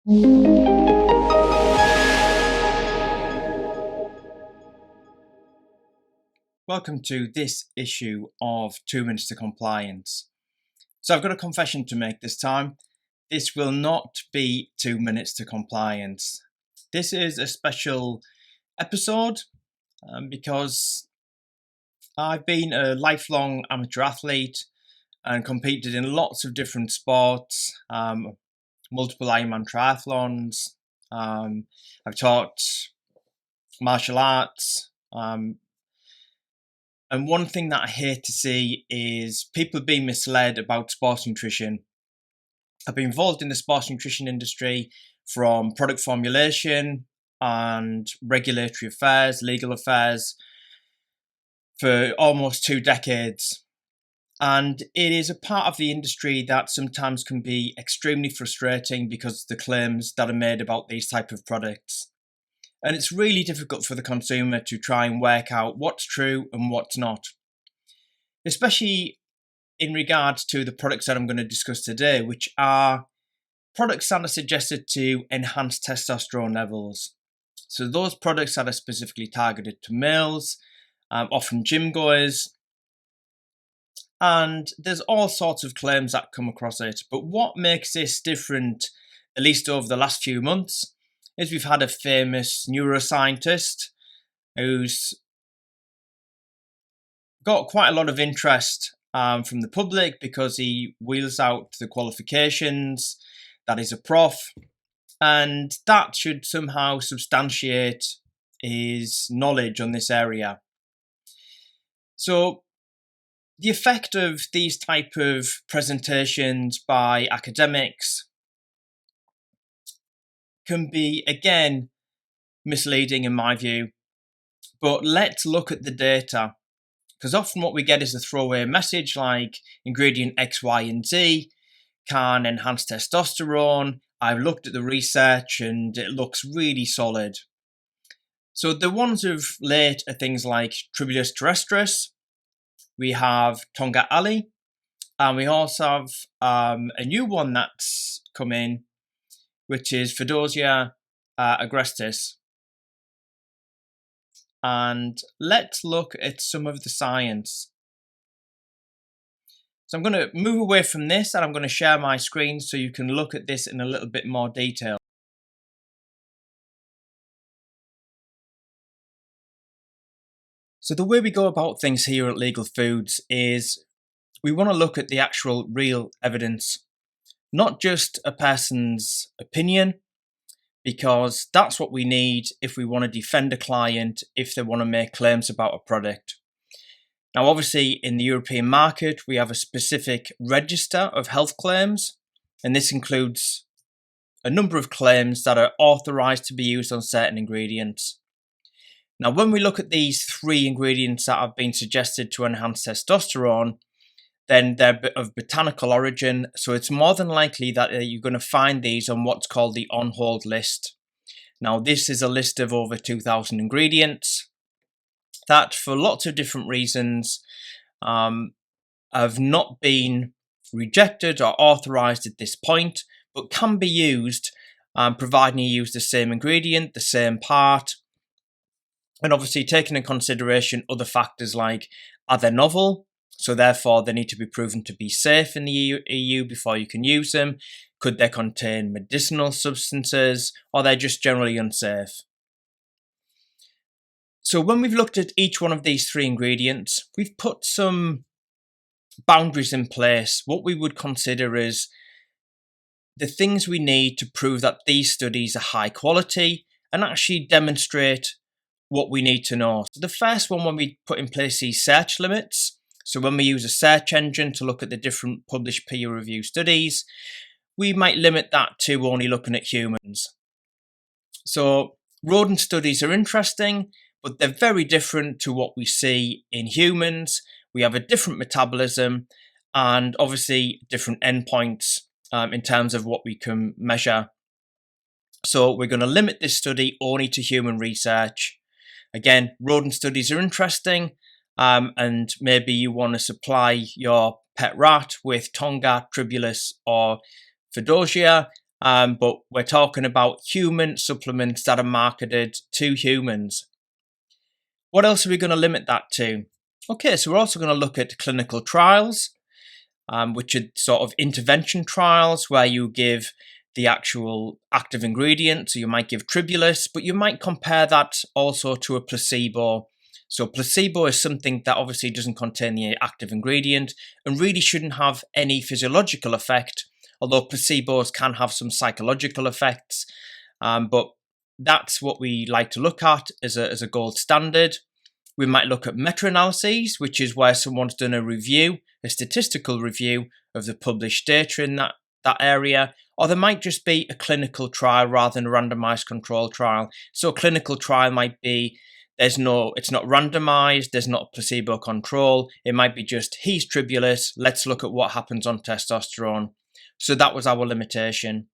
Welcome to this issue of 2 Minutes to Compliance. So I've got a confession to make this time. This will not be 2 minutes to compliance. This is a special episode because I've been a lifelong amateur athlete and competed in lots of different sports, multiple Ironman triathlons. I've taught martial arts. And one thing that I hate to see is people being misled about sports nutrition. I've been involved in the sports nutrition industry from product formulation and regulatory affairs, legal affairs for almost 2 decades. And it is a part of the industry that sometimes can be extremely frustrating because of the claims that are made about these type of products. And it's really difficult for the consumer to try and work out what's true and what's not, especially in regards to the products that I'm going to discuss today, which are products that are suggested to enhance testosterone levels. So those products that are specifically targeted to males, often gym goers, and there's all sorts of claims that come across it. But what makes this different, at least over the last few months, is we've had a famous neuroscientist who's got quite a lot of interest from the public because he wheels out the qualifications, that he's a prof, and that should somehow substantiate his knowledge on this area. So the effect of these type of presentations by academics can be, again, misleading in my view. But let's look at the data, because often what we get is a throwaway message like ingredient X, Y, and Z can enhance testosterone. I've looked at the research and it looks really solid. So the ones of late are things like Tribulus Terrestris. We have Tongkat Ali, and we also have a new one that's come in, which is Fadosia Agrestis. And let's look at some of the science. So I'm going to move away from this and I'm going to share my screen so you can look at this in a little bit more detail. So the way we go about things here at Legal Foods is we want to look at the actual real evidence, not just a person's opinion, because that's what we need if we want to defend a client, if they want to make claims about a product. Now, obviously, in the European market, we have a specific register of health claims, and this includes a number of claims that are authorized to be used on certain ingredients. Now, when we look at these 3 ingredients that have been suggested to enhance testosterone, then they're of botanical origin, so it's more than likely that you're going to find these on what's called the on-hold list. Now, this is a list of over 2,000 ingredients that, for lots of different reasons, have not been rejected or authorized at this point, but can be used, providing you use the same ingredient, the same part, and obviously taking into consideration other factors like, are they novel? So therefore they need to be proven to be safe in the EU before you can use them. Could they contain medicinal substances, or they're just generally unsafe? So when we've looked at each one of these 3 ingredients, we've put some boundaries in place, what we would consider as the things we need to prove that these studies are high quality and actually demonstrate what we need to know. So the first one, when we put in place these search limits, so when we use a search engine to look at the different published peer-reviewed studies, we might limit that to only looking at humans. So rodent studies are interesting, but they're very different to what we see in humans. We have a different metabolism and obviously different endpoints in terms of what we can measure. So we're going to limit this study only to human research. Again, rodent studies are interesting, and maybe you want to supply your pet rat with Tongkat, Tribulus or Fadosia, but we're talking about human supplements that are marketed to humans. What else are we going to limit that to? Okay, so we're also going to look at clinical trials, which are sort of intervention trials where you give the actual active ingredient. So you might give Tribulus, but you might compare that also to a placebo. So placebo is something that obviously doesn't contain the active ingredient and really shouldn't have any physiological effect, although placebos can have some psychological effects. But that's what we like to look at as a gold standard. We might look at meta-analyses, which is where someone's done a review, a statistical review of the published data in that area, or there might just be a clinical trial rather than a randomized control trial. So a clinical trial might be it's not randomized, there's not placebo control. It might be just here's Tribulus, let's look at what happens on testosterone. So that was our limitation.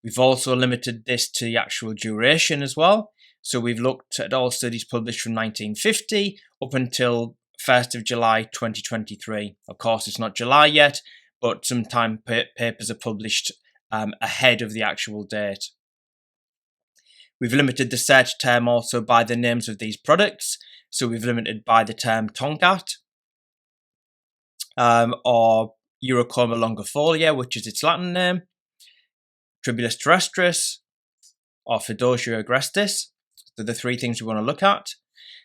We've also limited this to the actual duration as well. So we've looked at all studies published from 1950 up until 1st of July 2023. Of course, it's not July yet, but sometimes papers are published ahead of the actual date. We've limited the search term also by the names of these products. So we've limited by the term Tongkat or Urocoma longifolia, which is its Latin name, Tribulus Terrestris, or Fadosia Agrestis. So the three things we want to look at.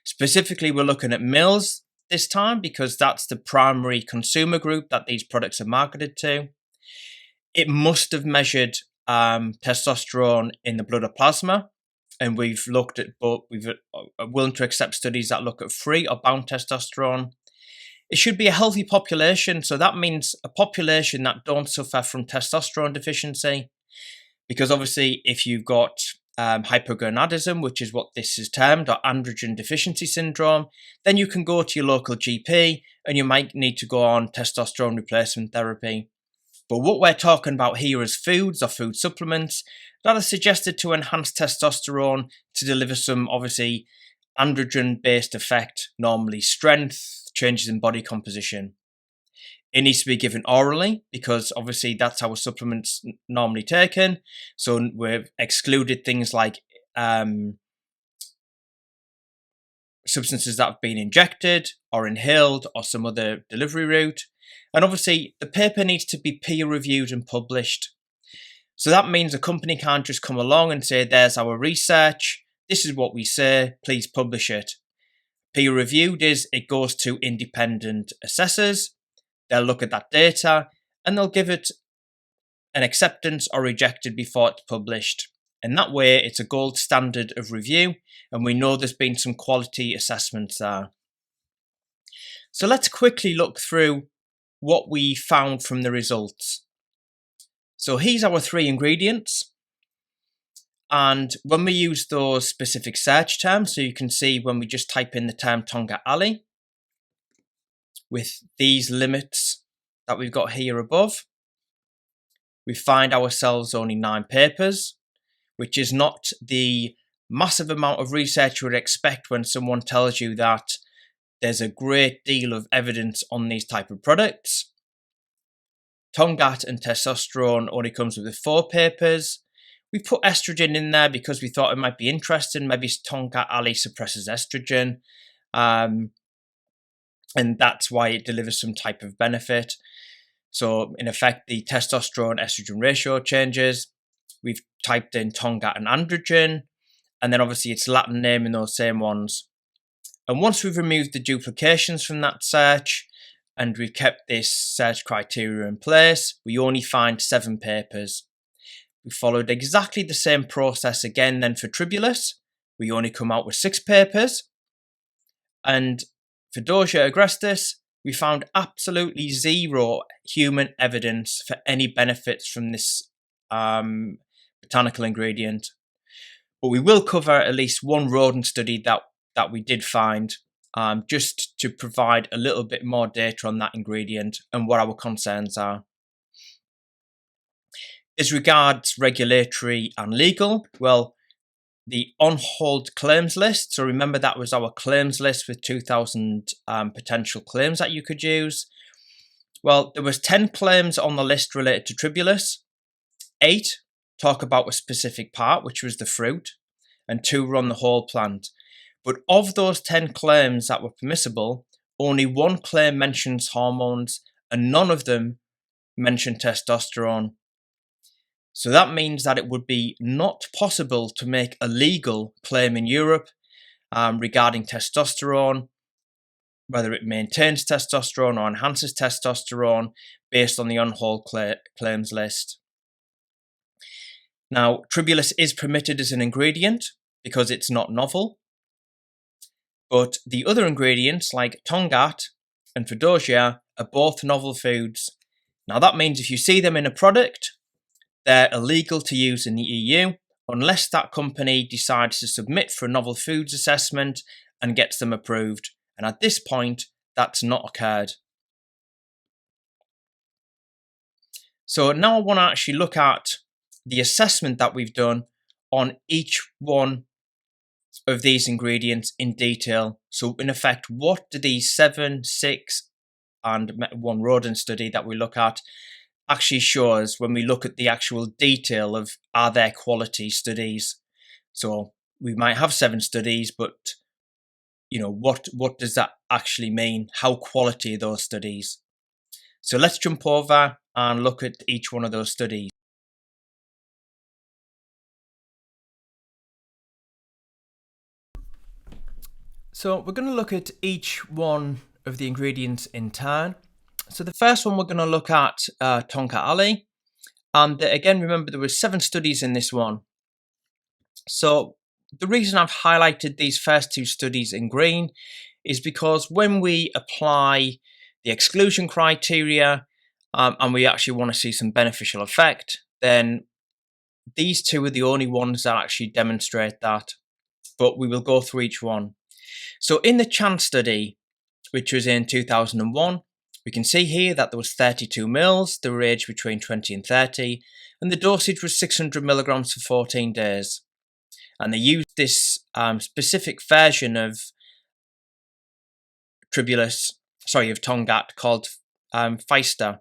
Specifically, we're looking at males this time because that's the primary consumer group that these products are marketed to. It must have measured testosterone in the blood or plasma, and we've looked at both. We've willing to accept studies that look at free or bound testosterone. It should be a healthy population, so that means a population that don't suffer from testosterone deficiency, because obviously if you've got hypogonadism, which is what this is termed, or androgen deficiency syndrome, then you can go to your local GP and you might need to go on testosterone replacement therapy. But what we're talking about here is foods or food supplements that are suggested to enhance testosterone to deliver some obviously androgen-based effect, normally strength, changes in body composition. It needs to be given orally because obviously that's how a supplement's normally taken. So we've excluded things like substances that have been injected or inhaled or some other delivery route. And obviously the paper needs to be peer reviewed and published. So that means a company can't just come along and say, there's our research, this is what we say, please publish it. Peer reviewed is it goes to independent assessors. They'll look at that data and they'll give it an acceptance or rejected before it's published. And that way it's a gold standard of review and we know there's been some quality assessments there. So let's quickly look through what we found from the results. So here's our three ingredients. And when we use those specific search terms, so you can see when we just type in the term Tangkat Ali, with these limits that we've got here above, we find ourselves only 9 papers, which is not the massive amount of research you would expect when someone tells you that there's a great deal of evidence on these type of products. Tongkat and testosterone only comes with 4 papers. We put estrogen in there because we thought it might be interesting. Maybe Tongkat Ali suppresses estrogen. And that's why it delivers some type of benefit. So in effect, the testosterone estrogen ratio changes. We've typed in Tongkat and androgen, and then obviously its Latin name in those same ones. And once we've removed the duplications from that search, and we've kept this search criteria in place, we only find 7 papers. We followed exactly the same process again then for Tribulus. We only come out with 6 papers. And Fadosia Agrestis, we found absolutely 0 human evidence for any benefits from this botanical ingredient. But we will cover at least one rodent study that we did find, just to provide a little bit more data on that ingredient and what our concerns are. As regards regulatory and legal, well, the on-hold claims list. So remember that was our claims list with 2,000 potential claims that you could use. Well, there was 10 claims on the list related to Tribulus. 8 talk about a specific part, which was the fruit, and 2 were on the whole plant. But of those 10 claims that were permissible, only 1 claim mentions hormones, and none of them mention testosterone. So that means that it would be not possible to make a legal claim in Europe regarding testosterone, whether it maintains testosterone or enhances testosterone based on the on-hold claims list. Now, Tribulus is permitted as an ingredient because it's not novel, but the other ingredients like Tongkat and Fadosia are both novel foods. Now that means if you see them in a product, they're illegal to use in the EU unless that company decides to submit for a novel foods assessment and gets them approved. And at this point, that's not occurred. So now I want to actually look at the assessment that we've done on each one of these ingredients in detail. So in effect, what do these 7, 6 and 1 rodent study that we look at actually show us when we look at the actual detail of are there quality studies? So we might have 7 studies, but what does that actually mean? How quality are those studies? So let's jump over and look at each one of those studies. So we're going to look at each one of the ingredients in turn. So the first one we're going to look at Tangkat Ali, and again remember there were 7 studies in this one. So the reason I've highlighted these first 2 studies in green is because when we apply the exclusion criteria and we actually want to see some beneficial effect, then these 2 are the only ones that actually demonstrate that. But we will go through each one. So in the Chan study, which was in 2001, we can see here that there was 32 males, they were aged between 20 and 30, and the dosage was 600 milligrams for 14 days. And they used this specific version of Tongkat called Feister.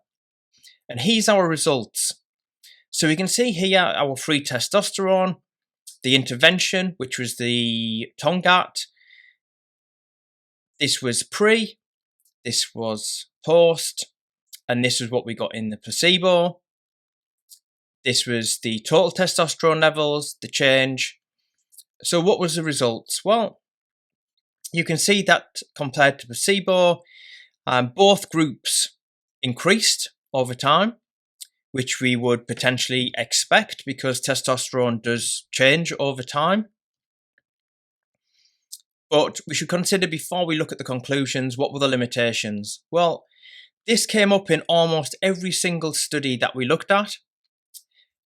And here's our results. So we can see here our free testosterone, the intervention, which was the Tongkat. This was pre, this was post, and this was what we got in the placebo. This was the total testosterone levels, the change. So what was the results? Well, you can see that compared to placebo, both groups increased over time, which we would potentially expect because testosterone does change over time. But we should consider before we look at the conclusions, what were the limitations? Well, this came up in almost every single study that we looked at.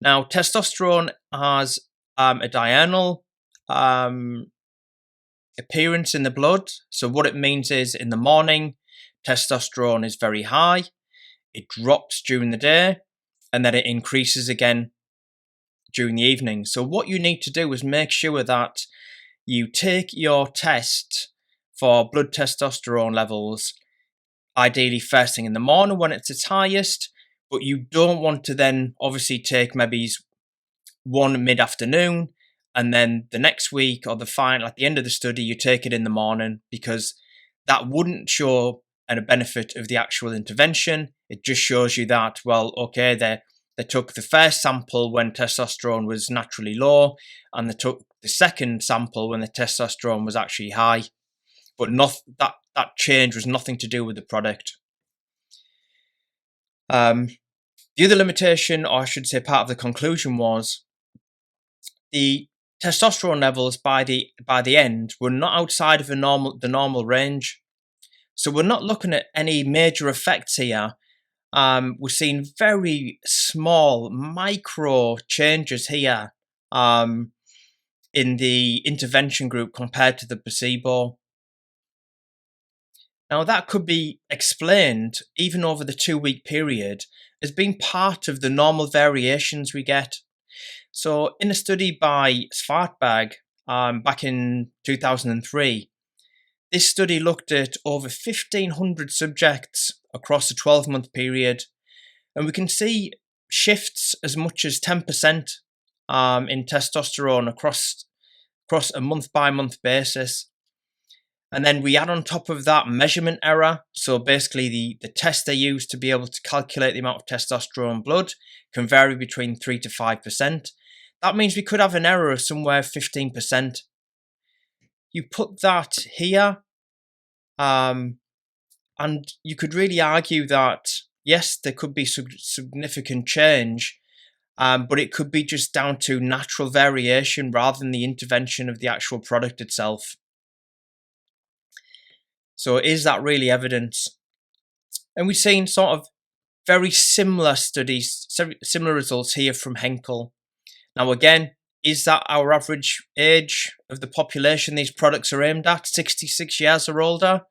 Now, testosterone has a diurnal appearance in the blood. So what it means is in the morning, testosterone is very high. It drops during the day, and then it increases again during the evening. So what you need to do is make sure that you take your test for blood testosterone levels, ideally first thing in the morning when it's its highest, but you don't want to then obviously take maybe one mid-afternoon and then the next week or at the end of the study you take it in the morning, because that wouldn't show a benefit of the actual intervention. It just shows you that, well, okay, they took the first sample when testosterone was naturally low, and they took the second sample when the testosterone was actually high. But that change was nothing to do with the product. The other limitation, or I should say part of the conclusion, was the testosterone levels by the end were not outside of the normal range. So we're not looking at any major effects here. We're seeing very small micro changes here in the intervention group compared to the placebo. Now that could be explained even over the 2-week period as being part of the normal variations we get. So in a study by Svartberg back in 2003, this study looked at over 1,500 subjects across a 12-month period, and we can see shifts as much as 10% in testosterone across a month-by-month basis. And then we add on top of that measurement error. So basically the test they use to be able to calculate the amount of testosterone in blood can vary between 3 to 5%. That means we could have an error of somewhere 15%. You put that here, and you could really argue that, yes, there could be significant change, but it could be just down to natural variation rather than the intervention of the actual product itself. So is that really evidence? And we've seen sort of very similar studies, similar results here from Henkel. Now again, is that our average age of the population these products are aimed at, 66 years or older?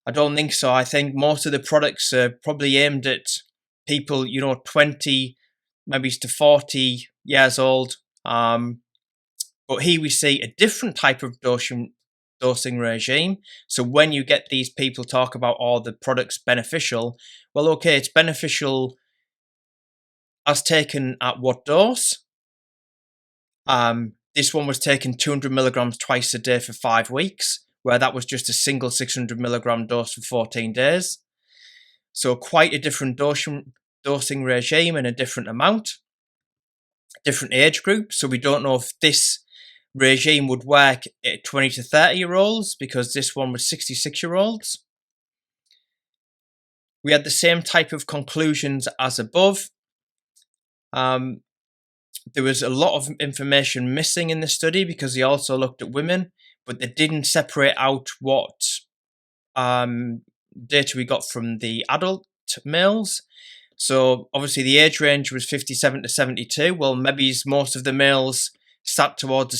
I don't think so. I think most of the products are probably aimed at people, 20, maybe to 40 years old. But here we see a different type of dosing regime. So when you get these people talk about all the products beneficial, well, okay, it's beneficial as taken at what dose? This one was taken 200 milligrams twice a day for 5 weeks, where that was just a single 600 milligram dose for 14 days. So quite a different dosing regime and a different amount, different age group. So we don't know if this regime would work at 20 to 30-year-olds because this one was 66-year-olds. We had the same type of conclusions as above. There was a lot of information missing in the study because they also looked at women, but they didn't separate out what data we got from the adult males. So obviously the age range was 57 to 72. Well, maybe most of the males sat towards the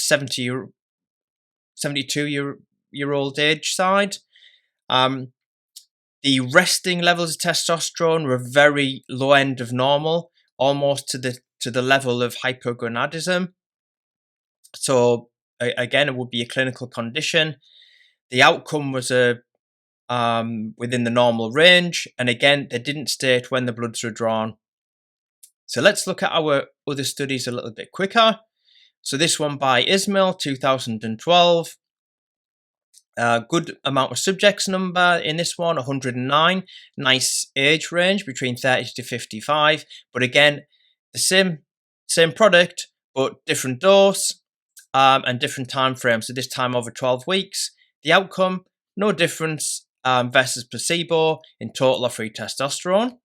72-year-old age side. The resting levels of testosterone were very low end of normal, almost to the level of hypogonadism. So again, it would be a clinical condition. The outcome was within the normal range, and again, they didn't state when the bloods were drawn. So let's look at our other studies a little bit quicker. So this one by Ismail, 2012. Good amount of subjects number in this one, 109. Nice age range between 30 to 55. But again, the same product, but different dose and different time frame. So this time over 12 weeks. The outcome, no difference versus placebo in total or free testosterone.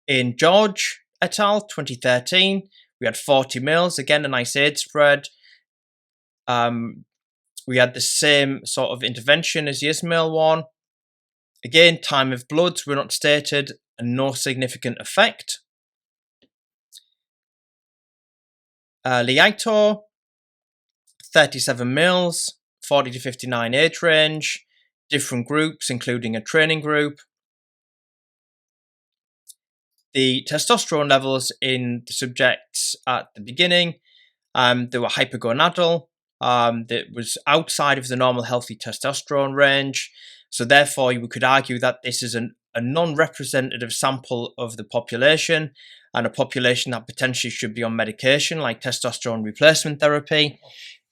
In George et al., 2013, we had 40 males. Again, a nice age spread. We had the same sort of intervention as the Ismail one. Again, time of bloods were not stated and no significant effect. Liaito, 37 males, 40 to 59 age range, different groups, including a training group. The testosterone levels in the subjects at the beginning, they were hypogonadal. That was outside of the normal healthy testosterone range. So therefore, we could argue that this is a non-representative sample of the population and a population that potentially should be on medication like testosterone replacement therapy.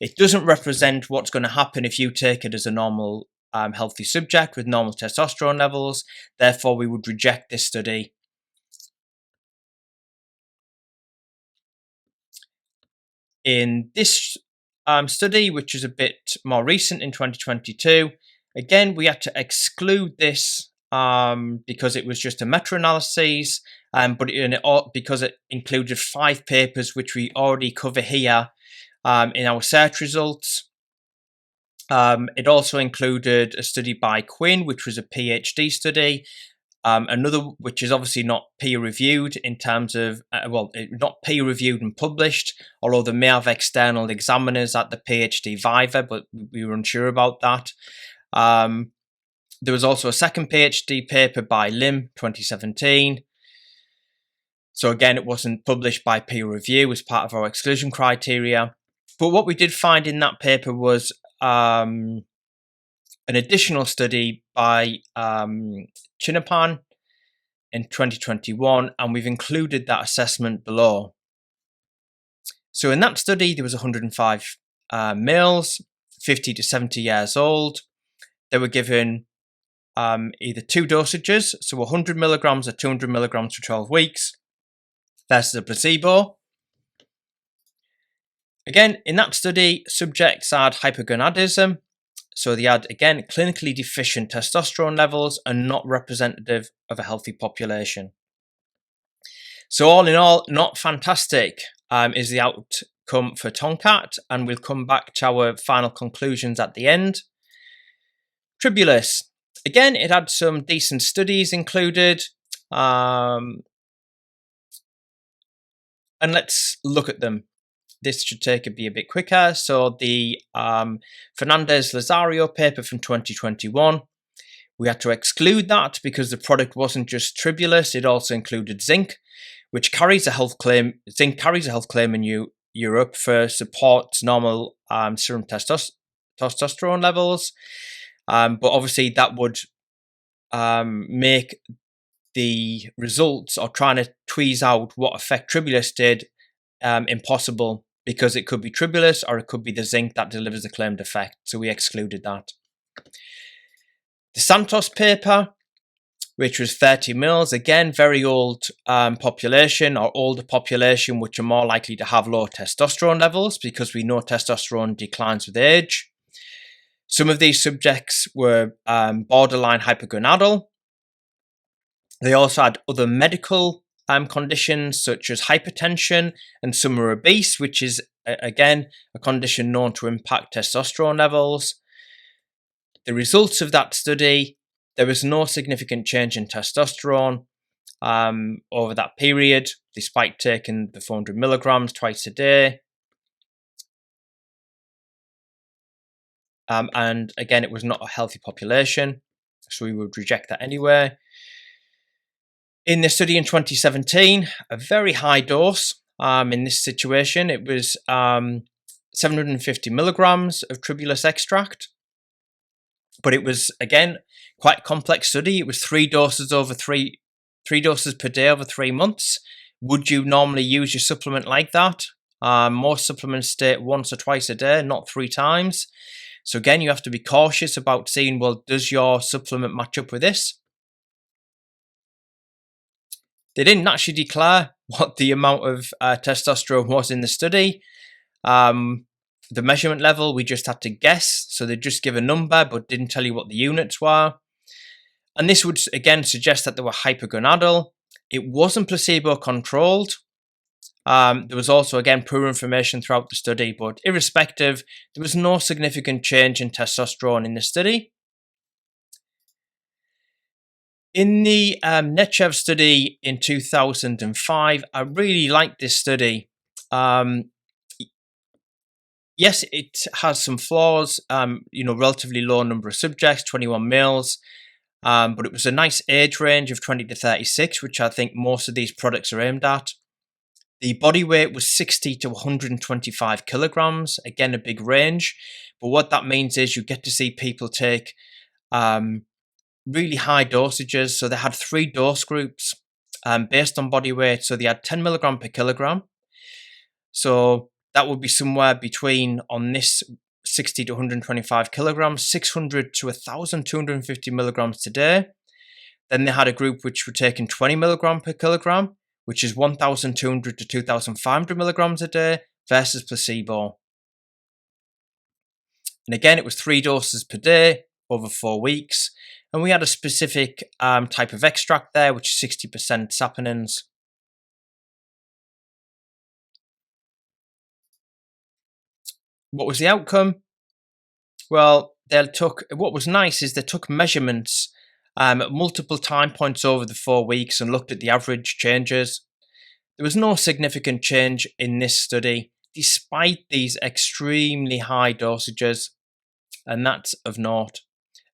It doesn't represent what's going to happen if you take it as a normal healthy subject with normal testosterone levels. Therefore, we would reject this study. In this study, which is a bit more recent in 2022, again, we had to exclude this because it was just a meta-analysis, because it included 5 papers, which we already cover here in our search results. It also included a study by Quinn, which was a PhD study. Another, which is obviously not peer-reviewed in terms of, not peer-reviewed and published, although they may have external examiners at the PhD Viva, but we were unsure about that. There was also a second PhD paper by Lim, 2017. So again, it wasn't published by peer review as part of our exclusion criteria. But what we did find in that paper was an additional study by Chinapan in 2021, and we've included that assessment below. So in that study, there was 105 males, 50 to 70 years old. They were given either two dosages, so 100 milligrams or 200 milligrams for 12 weeks, versus a placebo. Again, in that study, subjects had hypogonadism, so they had, again, clinically deficient testosterone levels and not representative of a healthy population. So all in all, not fantastic is the outcome for Tongkat, and we'll come back to our final conclusions at the end. Tribulus. Again, it had some decent studies included, and let's look at them. This should be a bit quicker. So the Fernandez-Lazario paper from 2021, we had to exclude that because the product wasn't just Tribulus, it also included zinc, which carries a health claim. Zinc carries a health claim in Europe for supports normal serum testosterone levels. But obviously that would make the results, or trying to tweeze out what effect Tribulus did, impossible, because it could be Tribulus or it could be the zinc that delivers the claimed effect. So we excluded that. The Santos paper, which was 30 mils, again, very old population, or older population, which are more likely to have low testosterone levels because we know testosterone declines with age. Some of these subjects were borderline hypogonadal. They also had other medical conditions such as hypertension, and some were obese, which is, again, a condition known to impact testosterone levels. The results of that study, there was no significant change in testosterone over that period, despite taking the 400 milligrams twice a day. And again, it was not a healthy population, so we would reject that anyway. In the study in 2017, a very high dose in this situation, it was 750 milligrams of Tribulus extract. But it was, again, quite a complex study. It was 3 doses over three doses per day over 3 months. Would you normally use your supplement like that? Most supplements state once or twice a day, not 3 times. So again, you have to be cautious about seeing, well, does your supplement match up with this? They didn't actually declare what the amount of testosterone was in the study. The measurement level, we just had to guess. So they just give a number, but didn't tell you what the units were. And this would, again, suggest that they were hypogonadal. It wasn't placebo controlled. There was also, again, poor information throughout the study, but irrespective, there was no significant change in testosterone in the study. In the Nechev study in 2005, I really liked this study. Yes, it has some flaws, relatively low number of subjects, 21 males, but it was a nice age range of 20 to 36, which I think most of these products are aimed at. The body weight was 60 to 125 kilograms, again, a big range. But what that means is you get to see people take really high dosages. So they had 3 dose groups based on body weight. So they had 10 milligram per kilogram. So that would be somewhere between, on this 60 to 125 kilograms, 600 to 1,250 milligrams today. Then they had a group which were taking 20 milligram per kilogram, which is 1,200 to 2,500 milligrams a day, versus placebo. And again, it was 3 doses per day over 4 weeks. And we had a specific type of extract there, which is 60% saponins. What was the outcome? Well, what was nice is they took measurements at multiple time points over the 4 weeks and looked at the average changes. There was no significant change in this study, despite these extremely high dosages, and that's of note.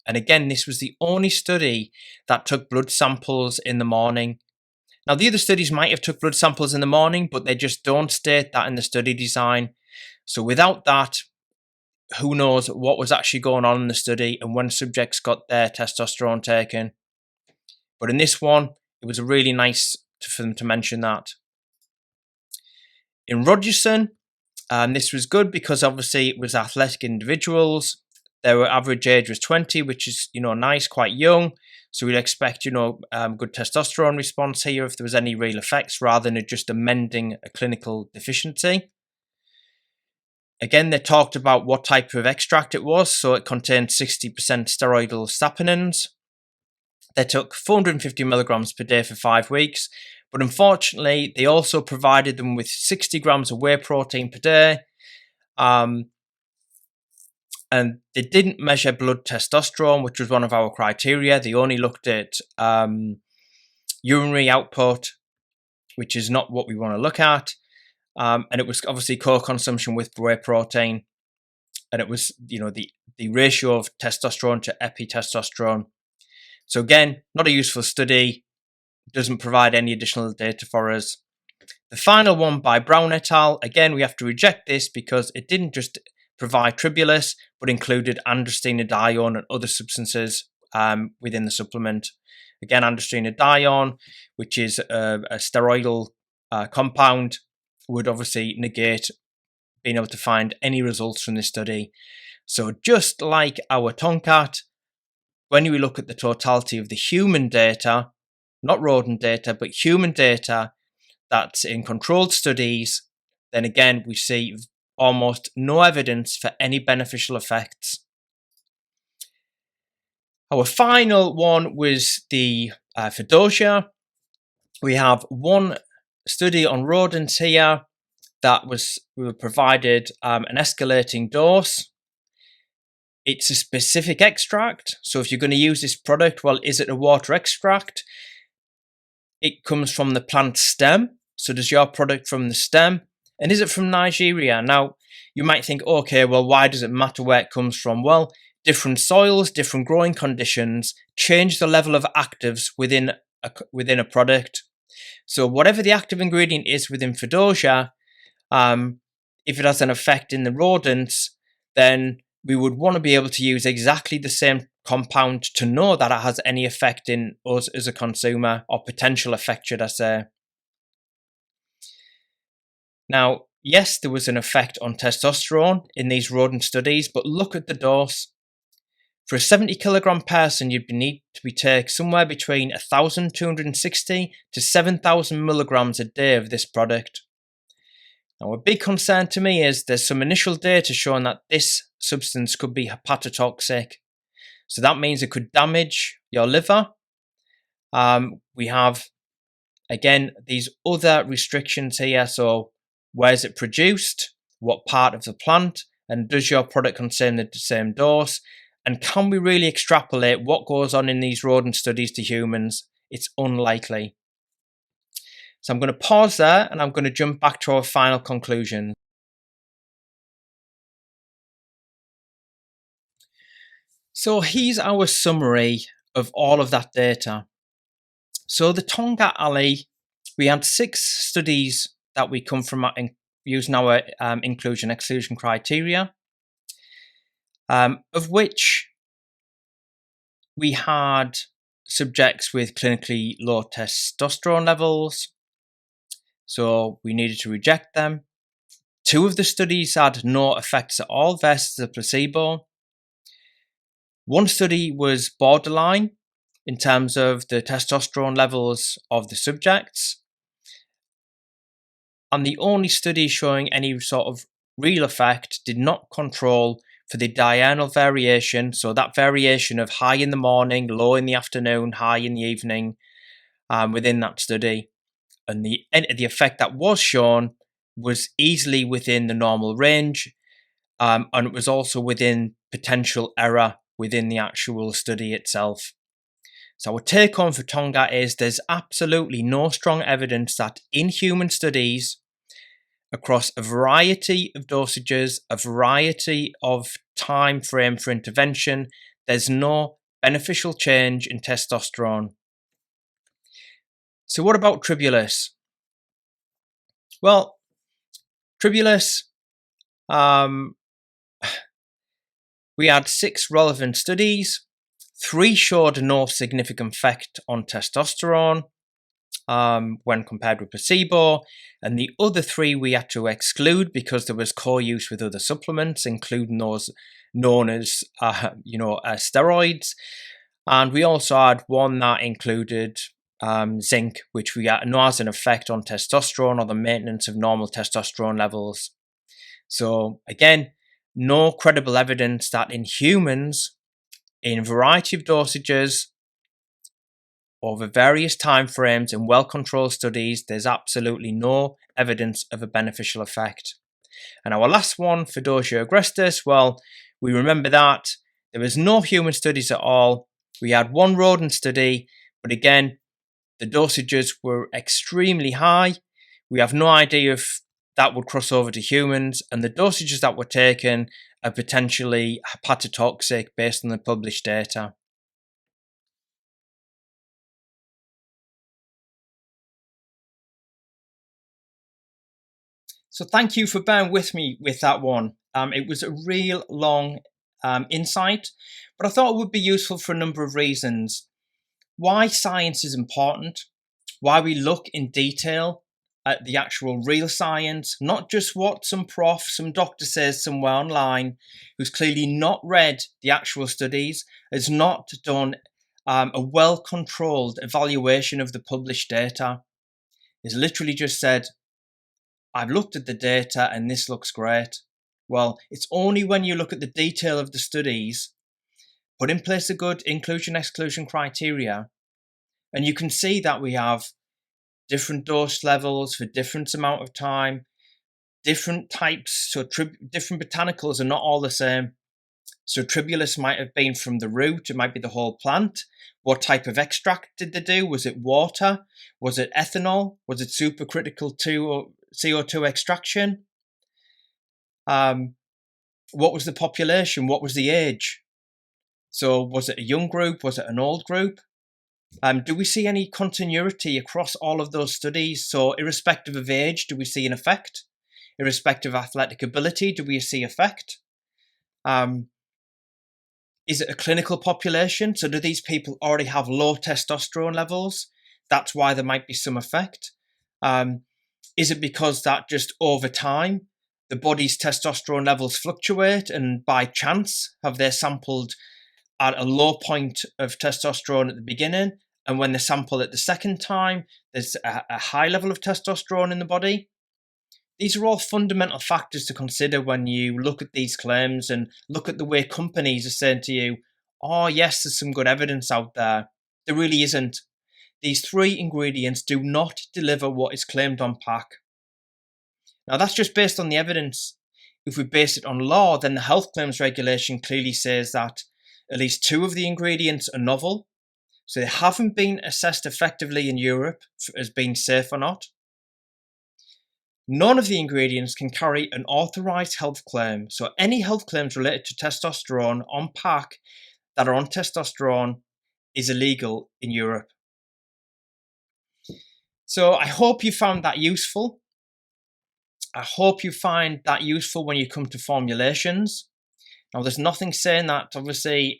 And again, this was the only study that took blood samples in the morning. Now, the other studies might have took blood samples in the morning, but they just don't state that in the study design. So without that, who knows what was actually going on in the study and when subjects got their testosterone taken. But in this one, it was really nice for them to mention that. In Rogerson, this was good because obviously it was athletic individuals. Their average age was 20, which is, nice, quite young. So we'd expect, good testosterone response here if there was any real effects rather than just amending a clinical deficiency. Again, they talked about what type of extract it was. So it contained 60% steroidal saponins. They took 450 milligrams per day for 5 weeks. But unfortunately, they also provided them with 60 grams of whey protein per day. And they didn't measure blood testosterone, which was one of our criteria. They only looked at urinary output, which is not what we want to look at. And it was obviously co-consumption with whey protein. And it was, the ratio of testosterone to epitestosterone. So again, not a useful study. Doesn't provide any additional data for us. The final one by Brown et al. Again, we have to reject this because it didn't just provide Tribulus, but included androstenedione and other substances within the supplement. Again, androstenedione, which is a steroidal compound, would obviously negate being able to find any results from this study. So just like our Tongkat, when we look at the totality of the human data, not rodent data, but human data that's in controlled studies, then again, we see almost no evidence for any beneficial effects. Our final one was the Fadosia. We have one study on rodents here that we were provided an escalating dose. It's a specific extract. So if you're going to use this product, well, is it a water extract? It comes from the plant stem. So does your product from the stem? And is it from Nigeria? Now, you might think, okay, well, why does it matter where it comes from? Well, different soils, different growing conditions change the level of actives within a product. So whatever the active ingredient is within Fadosia, if it has an effect in the rodents, then we would want to be able to use exactly the same compound to know that it has any effect in us as a consumer, or potential effect, should I say. Now, yes, there was an effect on testosterone in these rodent studies, but look at the dose. For a 70 kilogram person, you'd need to be taking somewhere between 1,260 to 7,000 milligrams a day of this product. Now, a big concern to me is there's some initial data showing that this substance could be hepatotoxic. So that means it could damage your liver. We have, again, these other restrictions here. So where is it produced? What part of the plant? And does your product contain the same dose? And can we really extrapolate what goes on in these rodent studies to humans? It's unlikely. So I'm going to pause there and I'm going to jump back to our final conclusion. So here's our summary of all of that data. So the Tangkat Ali, we had 6 studies that we come from using our inclusion exclusion criteria, of which we had subjects with clinically low testosterone levels, so we needed to reject them. 2 of the studies had no effects at all versus a placebo. 1 study was borderline in terms of the testosterone levels of the subjects. And the only study showing any sort of real effect did not control for the diurnal variation. So that variation of high in the morning, low in the afternoon, high in the evening within that study. And the effect that was shown was easily within the normal range. And it was also within potential error within the actual study itself. So our take home for Tongkat is there's absolutely no strong evidence that in human studies across a variety of dosages, a variety of time frame for intervention, there's no beneficial change in testosterone. So what about Tribulus? Well, Tribulus, we had 6 relevant studies. 3 showed no significant effect on testosterone. when compared with placebo, and the other 3 we had to exclude because there was co-use with other supplements, including those known as steroids. And we also had one that included zinc, which we know has an effect on testosterone or the maintenance of normal testosterone levels. So again, no credible evidence that in humans, in a variety of dosages, over various timeframes and well-controlled studies, there's absolutely no evidence of a beneficial effect. And our last one, Fadosia Agrestis, well, we remember that there was no human studies at all. We had one rodent study, but again, the dosages were extremely high. We have no idea if that would cross over to humans, and the dosages that were taken are potentially hepatotoxic based on the published data. So thank you for bearing with me with that one. It was a real long insight, but I thought it would be useful for a number of reasons. Why science is important, why we look in detail at the actual real science, not just what some doctor says somewhere online, who's clearly not read the actual studies, has not done a well-controlled evaluation of the published data. It's literally just said, I've looked at the data and this looks great. Well, it's only when you look at the detail of the studies, put in place a good inclusion-exclusion criteria, and you can see that we have different dose levels for different amount of time, different types, so different botanicals are not all the same. So Tribulus might have been from the root, it might be the whole plant. What type of extract did they do? Was it water? Was it ethanol? Was it supercritical CO2 extraction? What was the population? What was the age? So was it a young group? Was it an old group? Do we see any continuity across all of those studies? So irrespective of age, do we see an effect? Irrespective of athletic ability, do we see effect? Is it a clinical population? So do these people already have low testosterone levels? That's why there might be some effect. Is it because that just over time, the body's testosterone levels fluctuate, and by chance have they sampled at a low point of testosterone at the beginning, and when they sample it the second time, there's a high level of testosterone in the body? These are all fundamental factors to consider when you look at these claims and look at the way companies are saying to you, oh yes, there's some good evidence out there. There really isn't. These 3 ingredients do not deliver what is claimed on pack. Now that's just based on the evidence. If we base it on law, then the health claims regulation clearly says that at least 2 of the ingredients are novel, so they haven't been assessed effectively in Europe as being safe or not. None of the ingredients can carry an authorized health claim. So any health claims related to testosterone on pack that are on testosterone is illegal in Europe. So I hope you found that useful. I hope you find that useful when you come to formulations. Now, there's nothing saying that obviously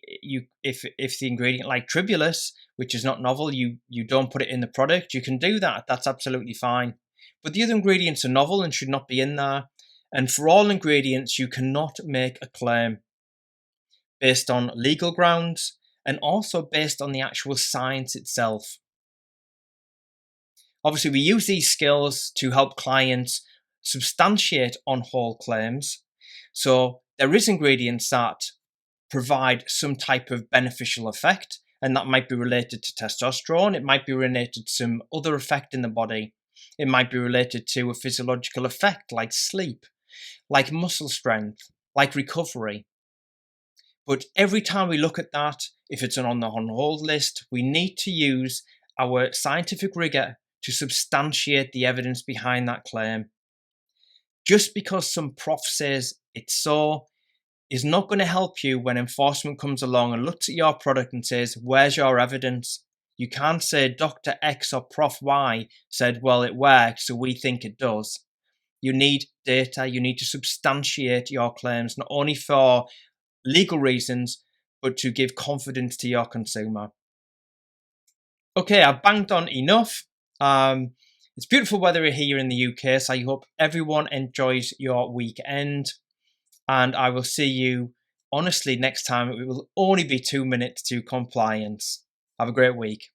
if the ingredient like Tribulus, which is not novel, you don't put it in the product, you can do that. That's absolutely fine. But the other ingredients are novel and should not be in there. And for all ingredients, you cannot make a claim based on legal grounds and also based on the actual science itself. Obviously, we use these skills to help clients substantiate on-whole claims. So there is ingredients that provide some type of beneficial effect, and that might be related to testosterone. It might be related to some other effect in the body. It might be related to a physiological effect like sleep, like muscle strength, like recovery. But every time we look at that, if it's on the on-hold list, we need to use our scientific rigor to substantiate the evidence behind that claim. Just because some prof says it's so is not going to help you when enforcement comes along and looks at your product and says, where's your evidence? You can't say Dr. X or Prof Y said, well, it works, so we think it does. You need data. You need to substantiate your claims, not only for legal reasons, but to give confidence to your consumer. Okay, I've banged on enough. It's beautiful weather here in the UK, so I hope everyone enjoys your weekend. And I will see you, honestly, next time. It will only be 2 minutes to compliance. Have a great week.